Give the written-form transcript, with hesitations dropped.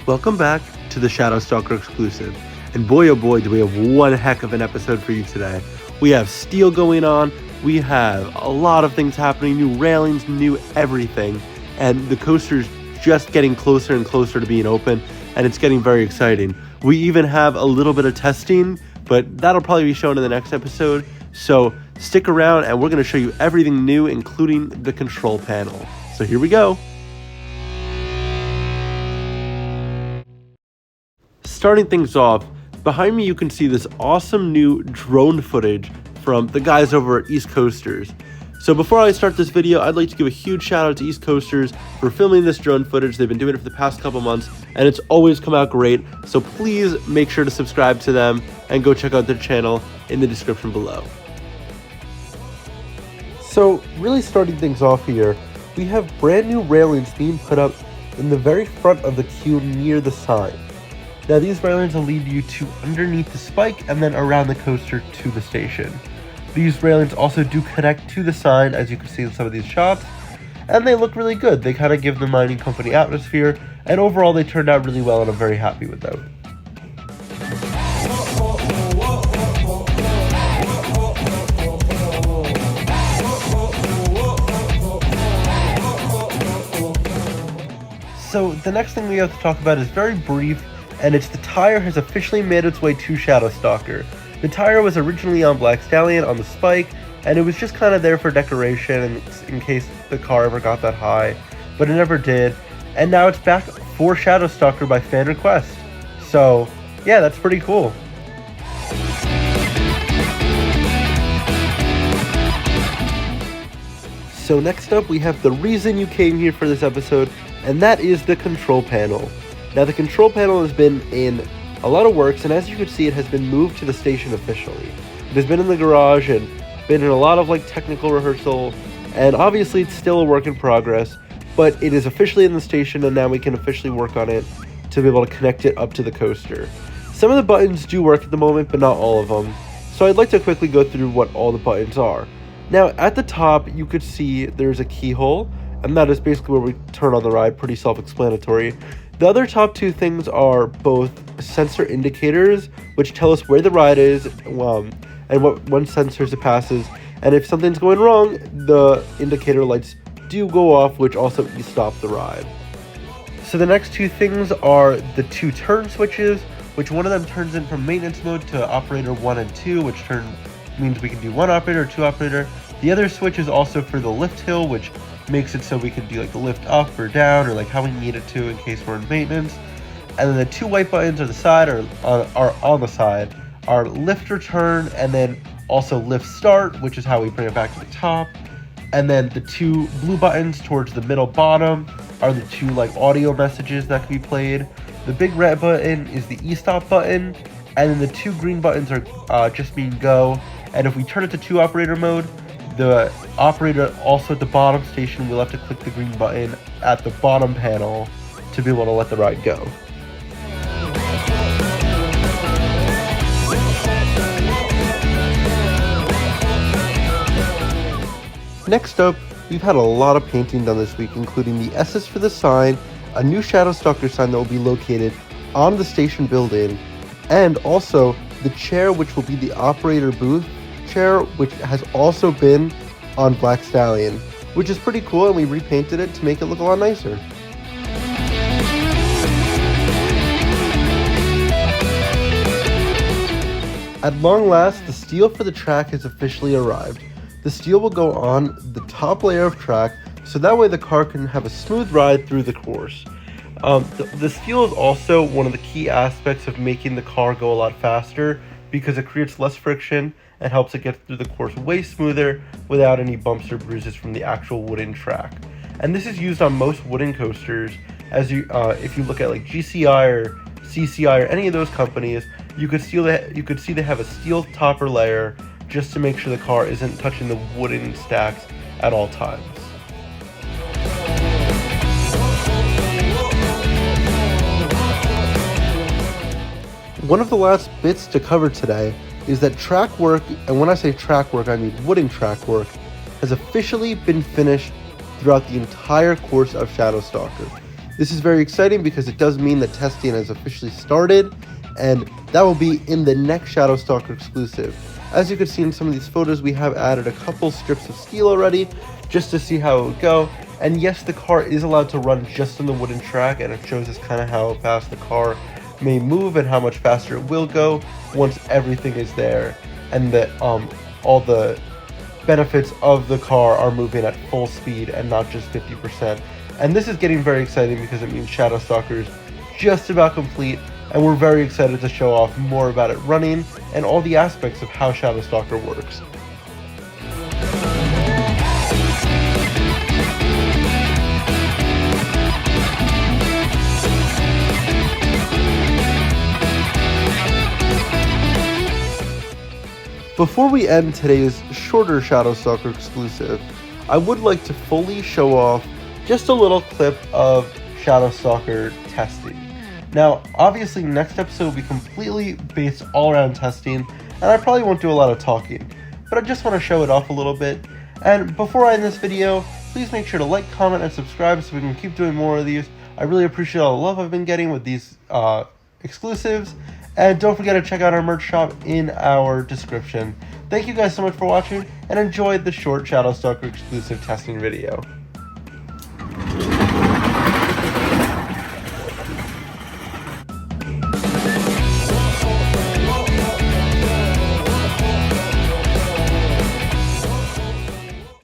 Welcome back to the Shadow Stalker Exclusive. And boy oh boy do we have one heck of an episode for you today. We have steel going on, we have a lot of things happening, new railings, new everything. And the coaster's just getting closer and closer to being open, and it's getting very exciting. We even have a little bit of testing, but that'll probably be shown in the next episode. So stick around and we're going to show you everything new, including the control panel. So here we go. Starting things off, behind me you can see this awesome new drone footage from the guys over at East Coasters. So before I start this video, I'd like to give a huge shout out to East Coasters for filming this drone footage. They've been doing it for the past couple months and it's always come out great. So please make sure to subscribe to them and go check out their channel in the description below. So really starting things off here, we have brand new railings being put up in the very front of the queue near the sign. Now these railings will lead you to underneath the spike and then around the coaster to the station. These railings also do connect to the sign, as you can see in some of these shots, and they look really good. They kind of give the mining company atmosphere, and overall they turned out really well and I'm very happy with them. So the next thing we have to talk about is very brief, and it's the tire has officially made its way to Shadow Stalker. The tire was originally on Black Stallion on the spike, and it was just kind of there for decoration and in case the car ever got that high, but it never did. And now it's back for Shadow Stalker by fan request. So yeah, that's pretty cool. So next up we have the reason you came here for this episode, and that is the control panel. Now the control panel has been in a lot of works, and as you can see, it has been moved to the station officially. It has been in the garage and been in a lot of technical rehearsal, and obviously it's still a work in progress, but it is officially in the station and now we can officially work on it to be able to connect it up to the coaster. Some of the buttons do work at the moment, but not all of them. So I'd like to quickly go through what all the buttons are. Now at the top, you could see there's a keyhole, and that is basically where we turn on the ride, pretty self-explanatory. The other top two things are both sensor indicators, which tell us where the ride is and what sensors it passes. And if something's going wrong, the indicator lights do go off, which also stop the ride. So the next two things are the two turn switches, which one of them turns in from maintenance mode to operator 1 and 2, which means we can do 1 operator, 2 operator. The other switch is also for the lift hill, which makes it so we can do the lift up or down or how we need it to in case we're in maintenance. And then the two white buttons on the side are on the side are lift return and then also lift start, which is how we bring it back to the top. And then the two blue buttons towards the middle bottom are the two audio messages that can be played. The big red button is the e-stop button, and then the two green buttons are just mean go. And if we turn it to 2 operator mode, the operator also at the bottom station will have to click the green button at the bottom panel to be able to let the ride go. Next up, we've had a lot of painting done this week, including the S's for the sign, a new Shadow Stalker sign that will be located on the station building, and also the chair, which will be the operator booth chair, which has also been on Black Stallion, which is pretty cool, and we repainted it to make it look a lot nicer. At long last, the steel for the track has officially arrived. The steel will go on the top layer of track, so that way the car can have a smooth ride through the course. The steel is also one of the key aspects of making the car go a lot faster because it creates less friction and helps it get through the course way smoother without any bumps or bruises from the actual wooden track. And this is used on most wooden coasters. As if you look at GCI or CCI or any of those companies, you could see they have a steel topper layer just to make sure the car isn't touching the wooden stacks at all times. One of the last bits to cover today is that track work, and when I say track work, I mean wooden track work, has officially been finished throughout the entire course of Shadow Stalker. This is very exciting because it does mean that testing has officially started, and that will be in the next Shadow Stalker exclusive. As you can see in some of these photos, we have added a couple strips of steel already, just to see how it would go. And yes, the car is allowed to run just on the wooden track, and it shows us kind of how fast the car may move and how much faster it will go once everything is there, and that all the benefits of the car are moving at full speed and not just 50%. And this is getting very exciting because it means Shadow Stalker is just about complete, and we're very excited to show off more about it running and all the aspects of how Shadow Stalker works. Before we end today's shorter Shadow Stalker exclusive, I would like to fully show off just a little clip of Shadow Stalker testing. Now, obviously next episode will be completely based all around testing, and I probably won't do a lot of talking, but I just want to show it off a little bit. And before I end this video, please make sure to like, comment, and subscribe so we can keep doing more of these. I really appreciate all the love I've been getting with these exclusives, and don't forget to check out our merch shop in our description. Thank you guys so much for watching, and enjoy the short Shadow Stalker exclusive testing video.